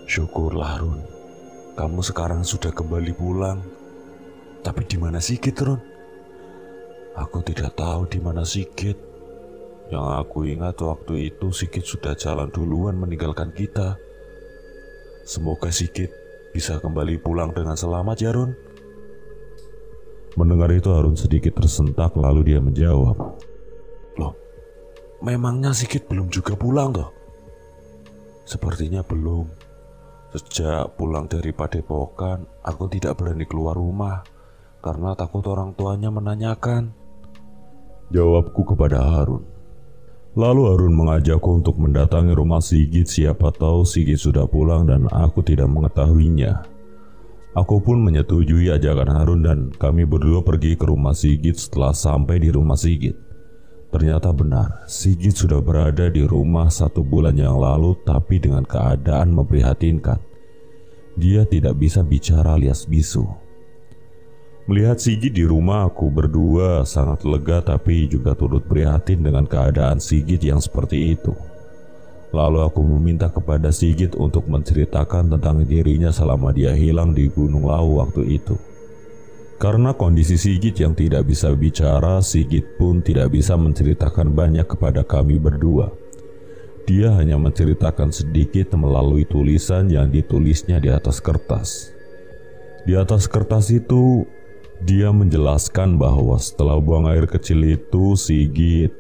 Syukurlah Run, kamu sekarang sudah kembali pulang. Tapi di mana Sigit, Run? Aku tidak tahu di mana Sigit. Yang aku ingat waktu itu Sigit sudah jalan duluan meninggalkan kita. Semoga Sigit bisa kembali pulang dengan selamat ya, Run. Mendengar itu Harun sedikit tersentak lalu dia menjawab, "Loh, memangnya Sigit belum juga pulang toh?" "Sepertinya belum. Sejak pulang dari Padepokan, aku tidak berani keluar rumah karena takut orang tuanya menanyakan," jawabku kepada Harun. Lalu Harun mengajakku untuk mendatangi rumah Sigit, siapa tahu Sigit sudah pulang dan aku tidak mengetahuinya. Aku pun menyetujui ajakan Harun dan kami berdua pergi ke rumah Sigit. Setelah sampai di rumah Sigit, ternyata benar, Sigit sudah berada di rumah 1 bulan yang lalu, tapi dengan keadaan memprihatinkan. Dia tidak bisa bicara alias bisu. Melihat Sigit di rumah, aku berdua sangat lega tapi juga turut prihatin dengan keadaan Sigit yang seperti itu. Lalu aku meminta kepada Sigit untuk menceritakan tentang dirinya selama dia hilang di Gunung Lawu waktu itu. Karena kondisi Sigit yang tidak bisa bicara, Sigit pun tidak bisa menceritakan banyak kepada kami berdua. Dia hanya menceritakan sedikit melalui tulisan yang ditulisnya di atas kertas. Di atas kertas itu, dia menjelaskan bahwa setelah buang air kecil itu, Sigit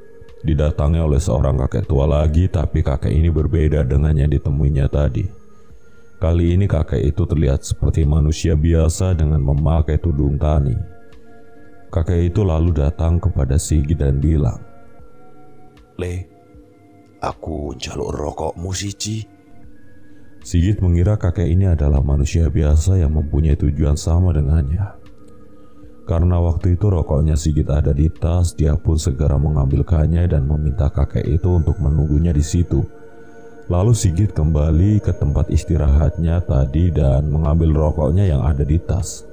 didatangi oleh seorang kakek tua lagi, tapi kakek ini berbeda dengan yang ditemuinya tadi. Kali ini kakek itu terlihat seperti manusia biasa dengan memakai tudung tani. Kakek itu lalu datang kepada Sigit dan bilang, "Le, aku njaluk rokokmu siji." Sigit mengira kakek ini adalah manusia biasa yang mempunyai tujuan sama dengannya. Karena waktu itu rokoknya Sigit ada di tas, dia pun segera mengambilkannya dan meminta kakek itu untuk menunggunya di situ. Lalu Sigit kembali ke tempat istirahatnya tadi dan mengambil rokoknya yang ada di tas.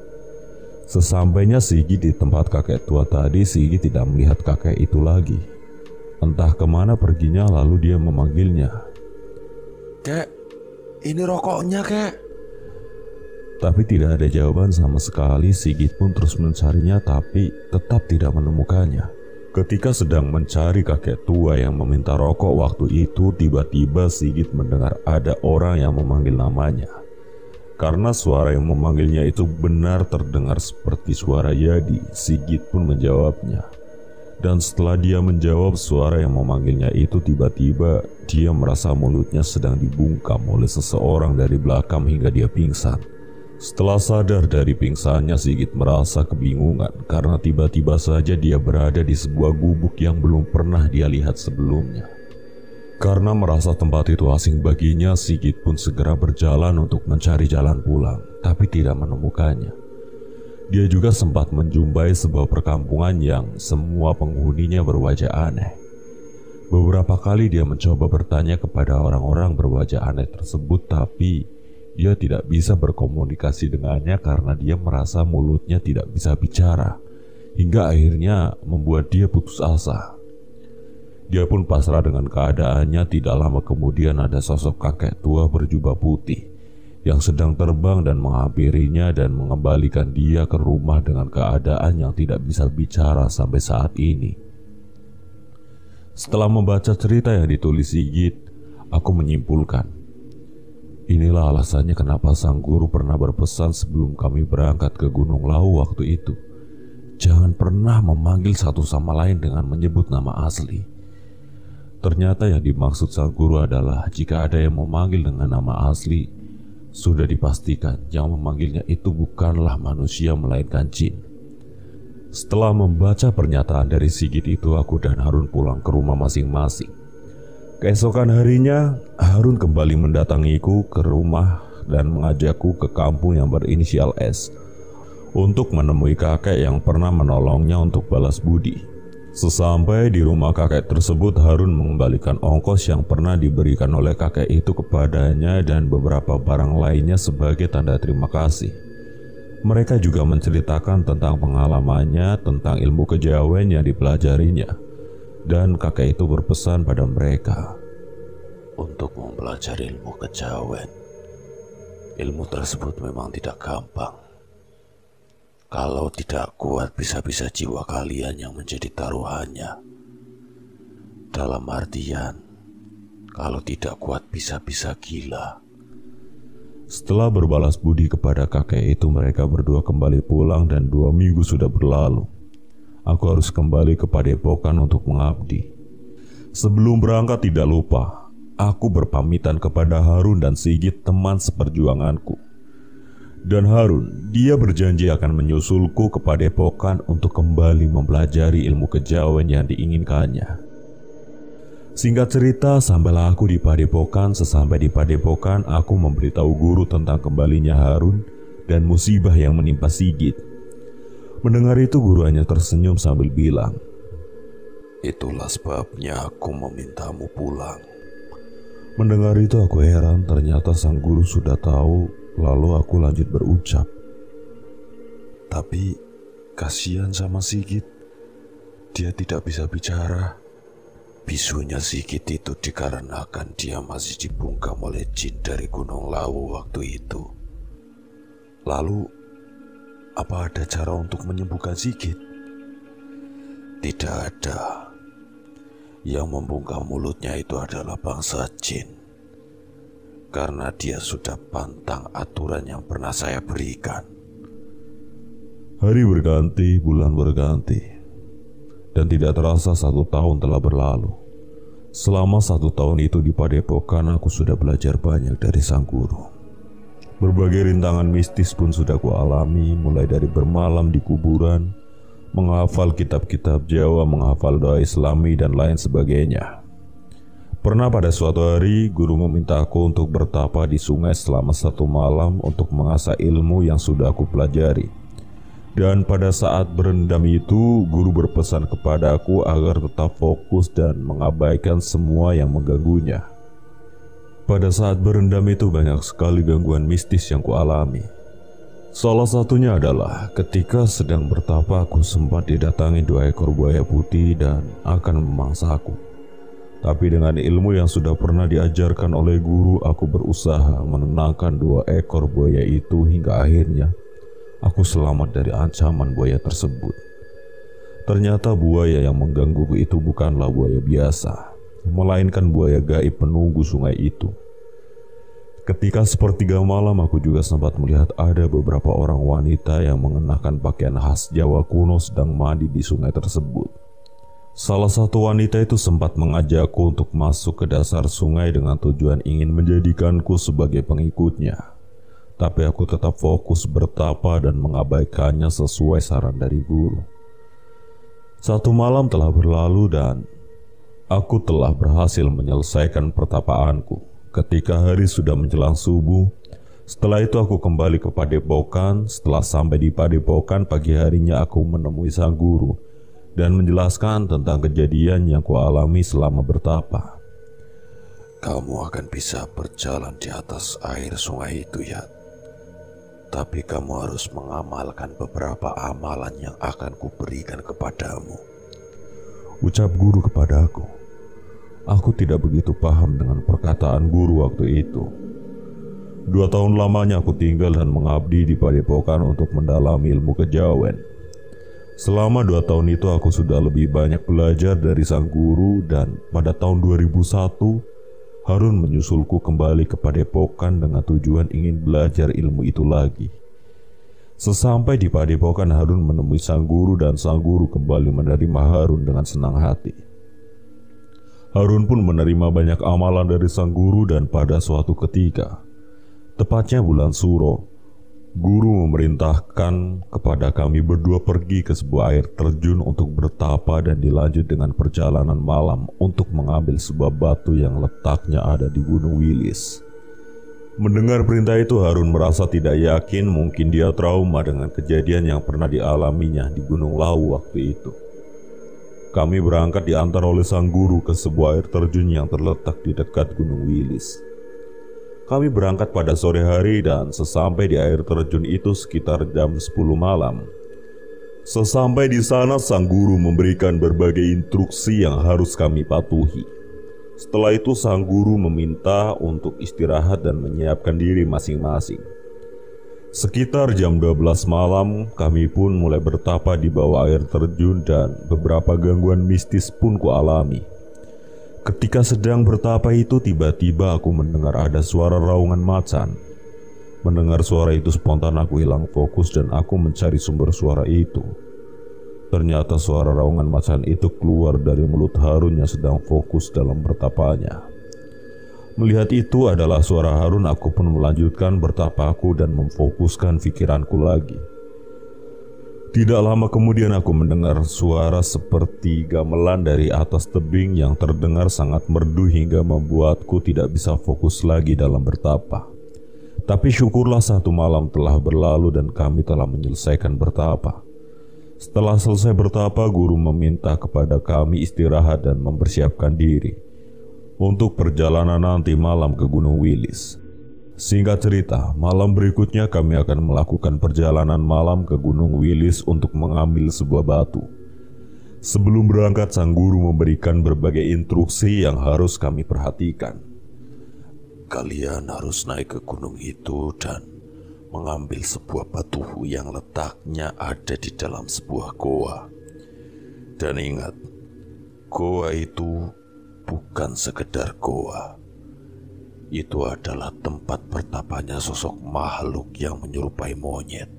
Sesampainya Sigit di tempat kakek tua tadi, Sigit tidak melihat kakek itu lagi. Entah kemana perginya, lalu dia memanggilnya, "Kek, ini rokoknya, Kek." Tapi tidak ada jawaban sama sekali. Sigit pun terus mencarinya tapi tetap tidak menemukannya. Ketika sedang mencari kakek tua yang meminta rokok waktu itu, tiba-tiba Sigit mendengar ada orang yang memanggil namanya. Karena suara yang memanggilnya itu benar terdengar seperti suara Yadi, Sigit pun menjawabnya. Dan setelah dia menjawab suara yang memanggilnya itu, tiba-tiba dia merasa mulutnya sedang dibungkam oleh seseorang dari belakang hingga dia pingsan. Setelah sadar dari pingsannya, Sigit merasa kebingungan karena tiba-tiba saja dia berada di sebuah gubuk yang belum pernah dia lihat sebelumnya. Karena merasa tempat itu asing baginya, Sigit pun segera berjalan untuk mencari jalan pulang, tapi tidak menemukannya. Dia juga sempat menjumpai sebuah perkampungan yang semua penghuninya berwajah aneh. Beberapa kali dia mencoba bertanya kepada orang-orang berwajah aneh tersebut, tapi dia tidak bisa berkomunikasi dengannya karena dia merasa mulutnya tidak bisa bicara, hingga akhirnya membuat dia putus asa. Dia pun pasrah dengan keadaannya. Tidak lama kemudian ada sosok kakek tua berjubah putih yang sedang terbang dan menghampirinya dan mengembalikan dia ke rumah dengan keadaan yang tidak bisa bicara sampai saat ini. Setelah membaca cerita yang ditulis Sigit, aku menyimpulkan, inilah alasannya kenapa sang guru pernah berpesan sebelum kami berangkat ke Gunung Lawu waktu itu. Jangan pernah memanggil satu sama lain dengan menyebut nama asli. Ternyata yang dimaksud sang guru adalah jika ada yang memanggil dengan nama asli, sudah dipastikan yang memanggilnya itu bukanlah manusia melainkan jin. Setelah membaca pernyataan dari Sigit itu, aku dan Harun pulang ke rumah masing-masing. Keesokan harinya, Harun kembali mendatangiku ke rumah dan mengajakku ke kampung yang berinisial S untuk menemui kakek yang pernah menolongnya untuk balas budi. Sesampai di rumah kakek tersebut, Harun mengembalikan ongkos yang pernah diberikan oleh kakek itu kepadanya dan beberapa barang lainnya sebagai tanda terima kasih. Mereka juga menceritakan tentang pengalamannya, tentang ilmu kejawen yang dipelajarinya. Dan kakek itu berpesan pada mereka untuk mempelajari ilmu kejawen. Ilmu tersebut memang tidak gampang. Kalau tidak kuat, bisa-bisa jiwa kalian yang menjadi taruhannya. Dalam artian, kalau tidak kuat bisa-bisa gila. Setelah berbalas budi kepada kakek itu, mereka berdua kembali pulang dan 2 minggu sudah berlalu. Aku harus kembali ke Padepokan untuk mengabdi. Sebelum berangkat tidak lupa, aku berpamitan kepada Harun dan Sigit, teman seperjuanganku. Dan Harun, dia berjanji akan menyusulku ke Padepokan untuk kembali mempelajari ilmu kejawen yang diinginkannya. Singkat cerita, sampailah aku di Padepokan. Sesampai di Padepokan, aku memberitahu guru tentang kembalinya Harun dan musibah yang menimpa Sigit. Mendengar itu, guru hanya tersenyum sambil bilang, "Itulah sebabnya aku memintamu pulang." Mendengar itu aku heran, ternyata sang guru sudah tahu. Lalu aku lanjut berucap, "Tapi kasihan sama Sigit, dia tidak bisa bicara." Bisunya Sigit itu dikarenakan dia masih dibungkam oleh jin dari Gunung Lawu waktu itu. Lalu, apa ada cara untuk menyembuhkan Sigit? Tidak ada. Yang membungkam mulutnya itu adalah bangsa jin. Karena dia sudah pantang aturan yang pernah saya berikan. Hari berganti, bulan berganti, dan tidak terasa 1 tahun telah berlalu. Selama 1 tahun itu di Padepokan, aku sudah belajar banyak dari sang guru. Berbagai rintangan mistis pun sudah kualami, mulai dari bermalam di kuburan, menghafal kitab-kitab Jawa, menghafal doa Islami, dan lain sebagainya. Pernah pada suatu hari, guru meminta aku untuk bertapa di sungai selama 1 malam untuk mengasah ilmu yang sudah aku pelajari. Dan pada saat berendam itu, guru berpesan kepada aku agar tetap fokus dan mengabaikan semua yang mengganggunya. Pada saat berendam itu banyak sekali gangguan mistis yang kualami. Salah satunya adalah ketika sedang bertapa, aku sempat didatangi 2 ekor buaya putih dan akan memangsaku. Tapi dengan ilmu yang sudah pernah diajarkan oleh guru, aku berusaha menenangkan 2 ekor buaya itu hingga akhirnya aku selamat dari ancaman buaya tersebut. Ternyata buaya yang menggangguku itu bukanlah buaya biasa, melainkan buaya gaib penunggu sungai itu. Ketika sepertiga malam, aku juga sempat melihat ada beberapa orang wanita yang mengenakan pakaian khas Jawa kuno sedang mandi di sungai tersebut. Salah satu wanita itu sempat mengajakku untuk masuk ke dasar sungai dengan tujuan ingin menjadikanku sebagai pengikutnya. Tapi aku tetap fokus bertapa dan mengabaikannya sesuai saran dari guru. 1 malam telah berlalu dan aku telah berhasil menyelesaikan pertapaanku. Ketika hari sudah menjelang subuh, setelah itu aku kembali ke Padepokan. Setelah sampai di Padepokan, pagi harinya aku menemui sang guru dan menjelaskan tentang kejadian yang kualami selama bertapa. "Kamu akan bisa berjalan di atas air sungai itu, ya. Tapi kamu harus mengamalkan beberapa amalan yang akan kuberikan kepadamu," ucap guru kepadaku. Aku tidak begitu paham dengan perkataan guru waktu itu. 2 tahun lamanya aku tinggal dan mengabdi di Padepokan untuk mendalami ilmu kejawen. Selama 2 tahun itu aku sudah lebih banyak belajar dari sang guru, dan pada tahun 2001 Harun menyusulku kembali ke Padepokan dengan tujuan ingin belajar ilmu itu lagi. Sesampai di Padepokan, Harun menemui sang guru dan sang guru kembali menerima Harun dengan senang hati. Harun pun menerima banyak amalan dari sang guru, dan pada suatu ketika, tepatnya bulan Suro, guru memerintahkan kepada kami berdua pergi ke sebuah air terjun untuk bertapa dan dilanjut dengan perjalanan malam untuk mengambil sebuah batu yang letaknya ada di Gunung Wilis. Mendengar perintah itu, Harun merasa tidak yakin, mungkin dia trauma dengan kejadian yang pernah dialaminya di Gunung Lawu waktu itu. Kami berangkat diantar oleh sang guru ke sebuah air terjun yang terletak di dekat Gunung Wilis. Kami berangkat pada sore hari dan sesampai di air terjun itu sekitar jam 10 malam. Sesampai di sana, sang guru memberikan berbagai instruksi yang harus kami patuhi. Setelah itu sang guru meminta untuk istirahat dan menyiapkan diri masing-masing. Sekitar jam 12 malam, kami pun mulai bertapa di bawah air terjun dan beberapa gangguan mistis pun kualami. Ketika sedang bertapa itu, tiba-tiba aku mendengar ada suara raungan macan. Mendengar suara itu spontan aku hilang fokus dan aku mencari sumber suara itu. Ternyata suara raungan macan itu keluar dari mulut Harun yang sedang fokus dalam bertapanya. Melihat itu adalah suara Harun, aku pun melanjutkan bertapaku dan memfokuskan pikiranku lagi. Tidak lama kemudian aku mendengar suara seperti gamelan dari atas tebing yang terdengar sangat merdu hingga membuatku tidak bisa fokus lagi dalam bertapa. Tapi syukurlah satu malam telah berlalu dan kami telah menyelesaikan bertapa. Setelah selesai bertapa, guru meminta kepada kami istirahat dan mempersiapkan diri untuk perjalanan nanti malam ke Gunung Wilis. Singkat cerita, malam berikutnya kami akan melakukan perjalanan malam ke Gunung Wilis untuk mengambil sebuah batu. Sebelum berangkat, sang guru memberikan berbagai instruksi yang harus kami perhatikan. Kalian harus naik ke gunung itu dan mengambil sebuah batu yang letaknya ada di dalam sebuah goa. Dan ingat, goa itu bukan sekedar goa. Itu adalah tempat bertapanya sosok makhluk yang menyerupai monyet.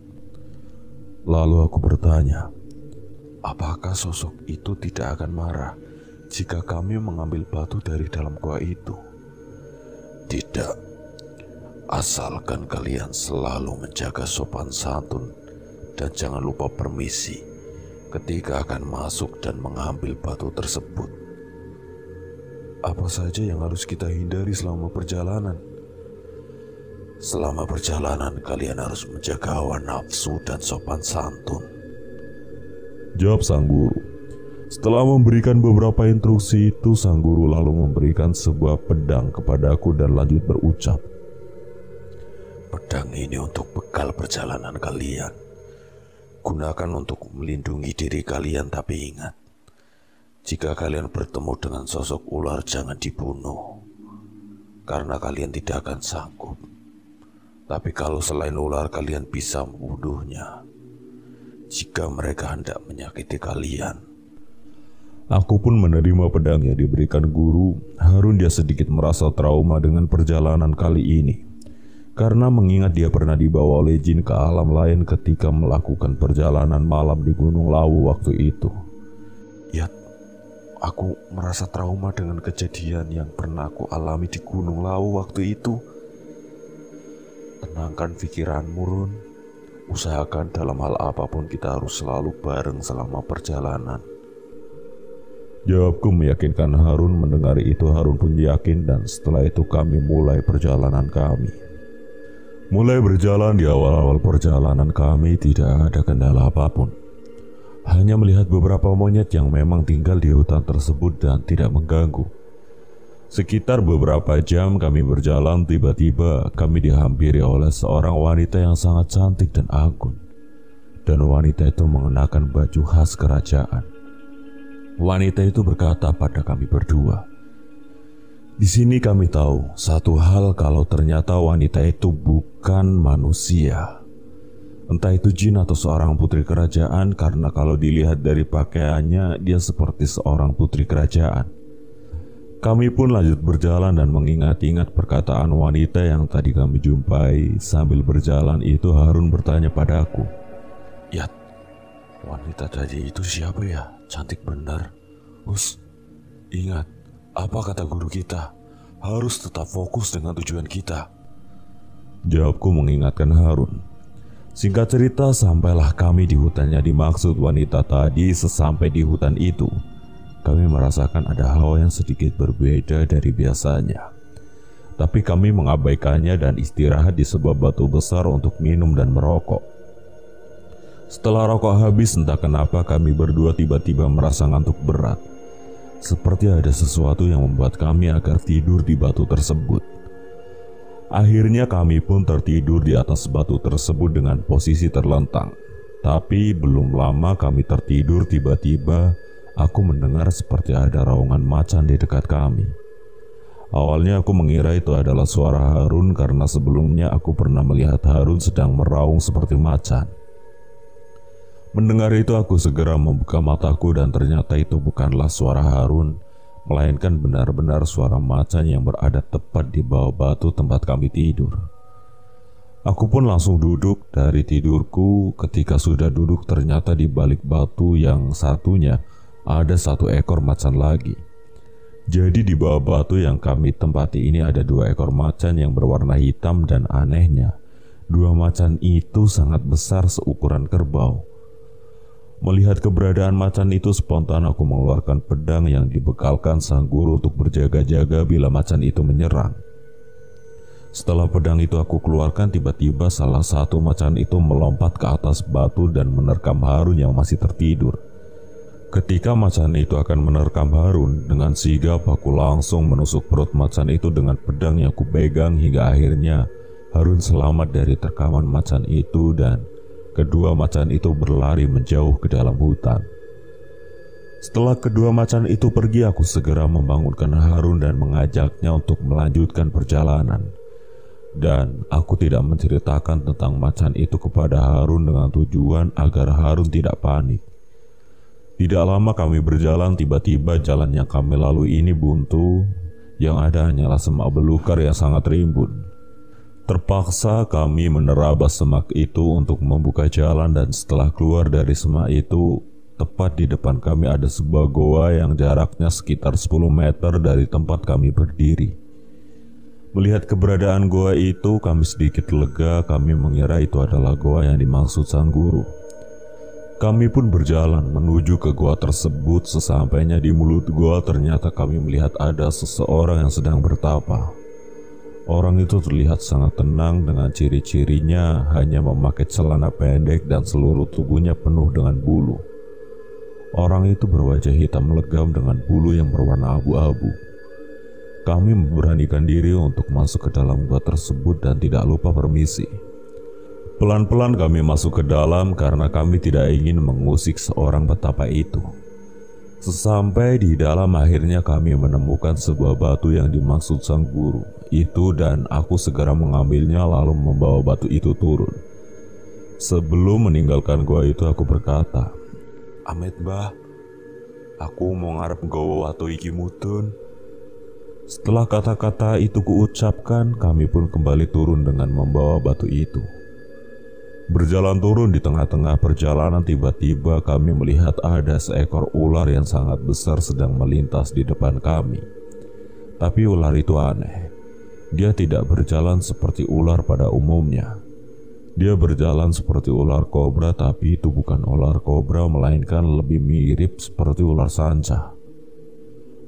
Lalu aku bertanya, apakah sosok itu tidak akan marah jika kami mengambil batu dari dalam goa itu? Tidak, asalkan kalian selalu menjaga sopan santun dan jangan lupa permisi ketika akan masuk dan mengambil batu tersebut. Apa saja yang harus kita hindari selama perjalanan? Selama perjalanan kalian harus menjaga hawa nafsu dan sopan santun, jawab sang guru. Setelah memberikan beberapa instruksi itu, sang guru lalu memberikan sebuah pedang kepadaku dan lanjut berucap, pedang ini untuk bekal perjalanan kalian. Gunakan untuk melindungi diri kalian, tapi ingat, jika kalian bertemu dengan sosok ular jangan dibunuh, karena kalian tidak akan sanggup. Tapi kalau selain ular kalian bisa membunuhnya jika mereka hendak menyakiti kalian. Aku pun menerima pedang yang diberikan guru. Harun dia sedikit merasa trauma dengan perjalanan kali ini, karena mengingat dia pernah dibawa oleh jin ke alam lain ketika melakukan perjalanan malam di Gunung Lawu waktu itu. Ya, aku merasa trauma dengan kejadian yang pernah aku alami di Gunung Lawu waktu itu. Tenangkan pikiranmu, Run. Usahakan dalam hal apapun kita harus selalu bareng selama perjalanan. Jawabku meyakinkan Harun. Mendengar itu Harun pun yakin dan setelah itu kami mulai perjalanan kami. Mulai berjalan, di awal-awal perjalanan kami tidak ada kendala apapun. Hanya melihat beberapa monyet yang memang tinggal di hutan tersebut dan tidak mengganggu. Sekitar beberapa jam kami berjalan, tiba-tiba kami dihampiri oleh seorang wanita yang sangat cantik dan anggun. Dan wanita itu mengenakan baju khas kerajaan. Wanita itu berkata pada kami berdua, di sini kami tahu satu hal, kalau ternyata wanita itu bukan manusia. Entah itu jin atau seorang putri kerajaan, karena kalau dilihat dari pakaiannya dia seperti seorang putri kerajaan. Kami pun lanjut berjalan dan mengingat-ingat perkataan wanita yang tadi kami jumpai. Sambil berjalan itu Harun bertanya padaku, ya, wanita tadi itu siapa ya? Cantik benar. Us, ingat, apa kata guru kita? Harus tetap fokus dengan tujuan kita. Jawabku mengingatkan Harun. Singkat cerita, sampailah kami di hutan yang dimaksud wanita tadi. Sesampai di hutan itu, kami merasakan ada hawa yang sedikit berbeda dari biasanya. Tapi kami mengabaikannya dan istirahat di sebuah batu besar untuk minum dan merokok. Setelah rokok habis, entah kenapa kami berdua tiba-tiba merasa ngantuk berat. Seperti ada sesuatu yang membuat kami agar tidur di batu tersebut. Akhirnya kami pun tertidur di atas batu tersebut dengan posisi terlentang. Tapi belum lama kami tertidur, tiba-tiba aku mendengar seperti ada raungan macan di dekat kami. Awalnya aku mengira itu adalah suara Harun karena sebelumnya aku pernah melihat Harun sedang meraung seperti macan. Mendengar itu aku segera membuka mataku dan ternyata itu bukanlah suara Harun, melainkan benar-benar suara macan yang berada tepat di bawah batu tempat kami tidur. Aku pun langsung duduk dari tidurku. Ketika sudah duduk ternyata di balik batu yang satunya ada satu ekor macan lagi. Jadi di bawah batu yang kami tempati ini ada 2 ekor macan yang berwarna hitam dan anehnya 2 macan itu sangat besar seukuran kerbau. Melihat keberadaan macan itu spontan aku mengeluarkan pedang yang dibekalkan sang guru untuk berjaga-jaga bila macan itu menyerang. Setelah pedang itu aku keluarkan, tiba-tiba salah satu macan itu melompat ke atas batu dan menerkam Harun yang masih tertidur. Ketika macan itu akan menerkam Harun, dengan sigap aku langsung menusuk perut macan itu dengan pedang yang kupegang hingga akhirnya Harun selamat dari terkaman macan itu dan kedua macan itu berlari menjauh ke dalam hutan. Setelah kedua macan itu pergi, aku segera membangunkan Harun dan mengajaknya untuk melanjutkan perjalanan. Dan aku tidak menceritakan tentang macan itu kepada Harun dengan tujuan agar Harun tidak panik. Tidak lama kami berjalan, tiba-tiba jalan yang kami lalui ini buntu, yang ada hanyalah semak belukar yang sangat rimbun. Terpaksa kami menerabas semak itu untuk membuka jalan dan setelah keluar dari semak itu, tepat di depan kami ada sebuah goa yang jaraknya sekitar 10 meter dari tempat kami berdiri. Melihat keberadaan goa itu, kami sedikit lega. Kami mengira itu adalah goa yang dimaksud sang guru. Kami pun berjalan menuju ke goa tersebut. Sesampainya di mulut goa, ternyata kami melihat ada seseorang yang sedang bertapa. Orang itu terlihat sangat tenang dengan ciri-cirinya hanya memakai celana pendek dan seluruh tubuhnya penuh dengan bulu. Orang itu berwajah hitam legam dengan bulu yang berwarna abu-abu. Kami memberanikan diri untuk masuk ke dalam gua tersebut dan tidak lupa permisi. Pelan-pelan kami masuk ke dalam karena kami tidak ingin mengusik seorang petapa itu. Sesampai di dalam akhirnya kami menemukan sebuah batu yang dimaksud sang guru itu dan aku segera mengambilnya lalu membawa batu itu turun. Sebelum meninggalkan gua itu aku berkata, "Amit bah, aku mau ngarep nggawa watu iki mudun." Setelah kata-kata itu kuucapkan, kami pun kembali turun dengan membawa batu itu. Berjalan turun di tengah-tengah perjalanan, tiba-tiba kami melihat ada seekor ular yang sangat besar sedang melintas di depan kami. Tapi ular itu aneh. Dia tidak berjalan seperti ular pada umumnya. Dia berjalan seperti ular kobra, tapi itu bukan ular kobra, melainkan lebih mirip seperti ular sanca.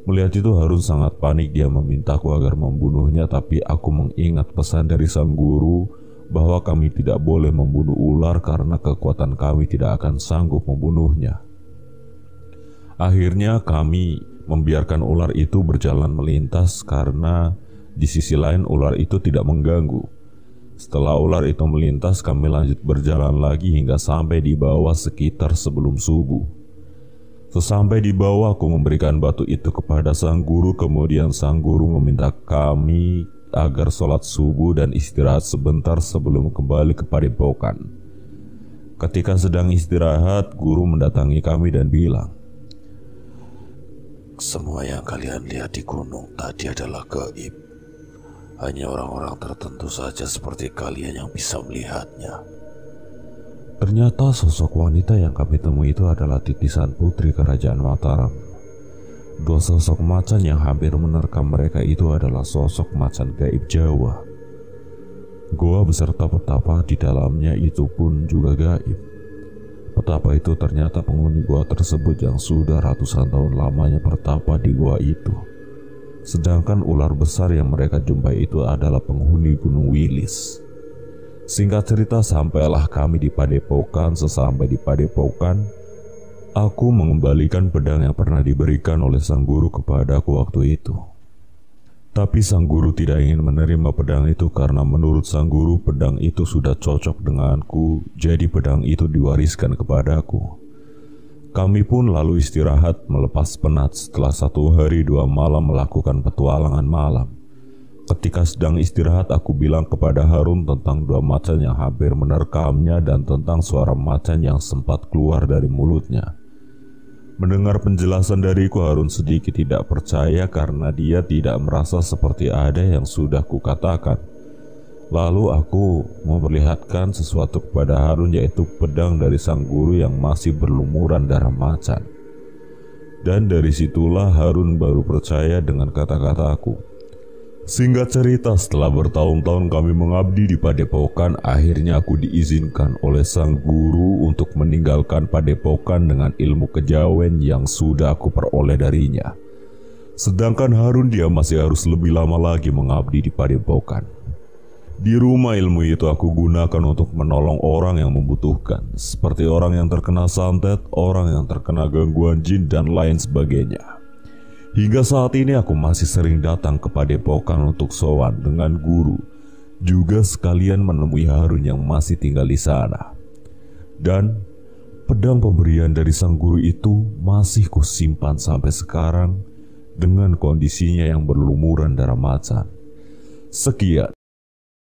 Melihat itu Harun sangat panik. Dia memintaku agar membunuhnya, tapi aku mengingat pesan dari sang guru bahwa kami tidak boleh membunuh ular karena kekuatan kami tidak akan sanggup membunuhnya. Akhirnya kami membiarkan ular itu berjalan melintas karena di sisi lain ular itu tidak mengganggu. Setelah ular itu melintas, kami lanjut berjalan lagi hingga sampai di bawah sekitar sebelum subuh. Sesampai di bawah, aku memberikan batu itu kepada sang guru. Kemudian sang guru meminta kami agar sholat subuh dan istirahat sebentar sebelum kembali ke padepokan. Ketika sedang istirahat, guru mendatangi kami dan bilang, "Semua yang kalian lihat di gunung tadi adalah gaib. Hanya orang-orang tertentu saja seperti kalian yang bisa melihatnya." Ternyata sosok wanita yang kami temui itu adalah titisan putri kerajaan Mataram. 2 sosok macan yang hampir menerkam mereka itu adalah sosok macan gaib Jawa. Goa beserta petapa di dalamnya itu pun juga gaib. Petapa itu ternyata penghuni goa tersebut yang sudah ratusan tahun lamanya bertapa di goa itu. Sedangkan ular besar yang mereka jumpai itu adalah penghuni Gunung Wilis. Singkat cerita, sampailah kami di padepokan. Sesampai di padepokan, aku mengembalikan pedang yang pernah diberikan oleh sang guru kepadaku waktu itu. Tapi sang guru tidak ingin menerima pedang itu karena menurut sang guru pedang itu sudah cocok denganku, jadi pedang itu diwariskan kepadaku. Kami pun lalu istirahat melepas penat setelah 1 hari 2 malam melakukan petualangan malam. Ketika sedang istirahat, aku bilang kepada Harun tentang dua macan yang hampir menerkamnya dan tentang suara macan yang sempat keluar dari mulutnya. Mendengar penjelasan dariku, Harun sedikit tidak percaya karena dia tidak merasa seperti ada yang sudah kukatakan. Lalu aku memperlihatkan sesuatu kepada Harun, yaitu pedang dari sang guru yang masih berlumuran darah macan. Dan dari situlah Harun baru percaya dengan kata-kataku. Singkat cerita, setelah bertahun-tahun kami mengabdi di padepokan, akhirnya aku diizinkan oleh sang guru untuk meninggalkan padepokan dengan ilmu kejawen yang sudah aku peroleh darinya. Sedangkan Harun, dia masih harus lebih lama lagi mengabdi di padepokan. Di rumah ilmu itu aku gunakan untuk menolong orang yang membutuhkan, seperti orang yang terkena santet, orang yang terkena gangguan jin, dan lain sebagainya. Hingga saat ini aku masih sering datang ke padepokan untuk sowan dengan guru, juga sekalian menemui Harun yang masih tinggal di sana. Dan pedang pemberian dari sang guru itu masih kusimpan sampai sekarang dengan kondisinya yang berlumuran darah macan. Sekian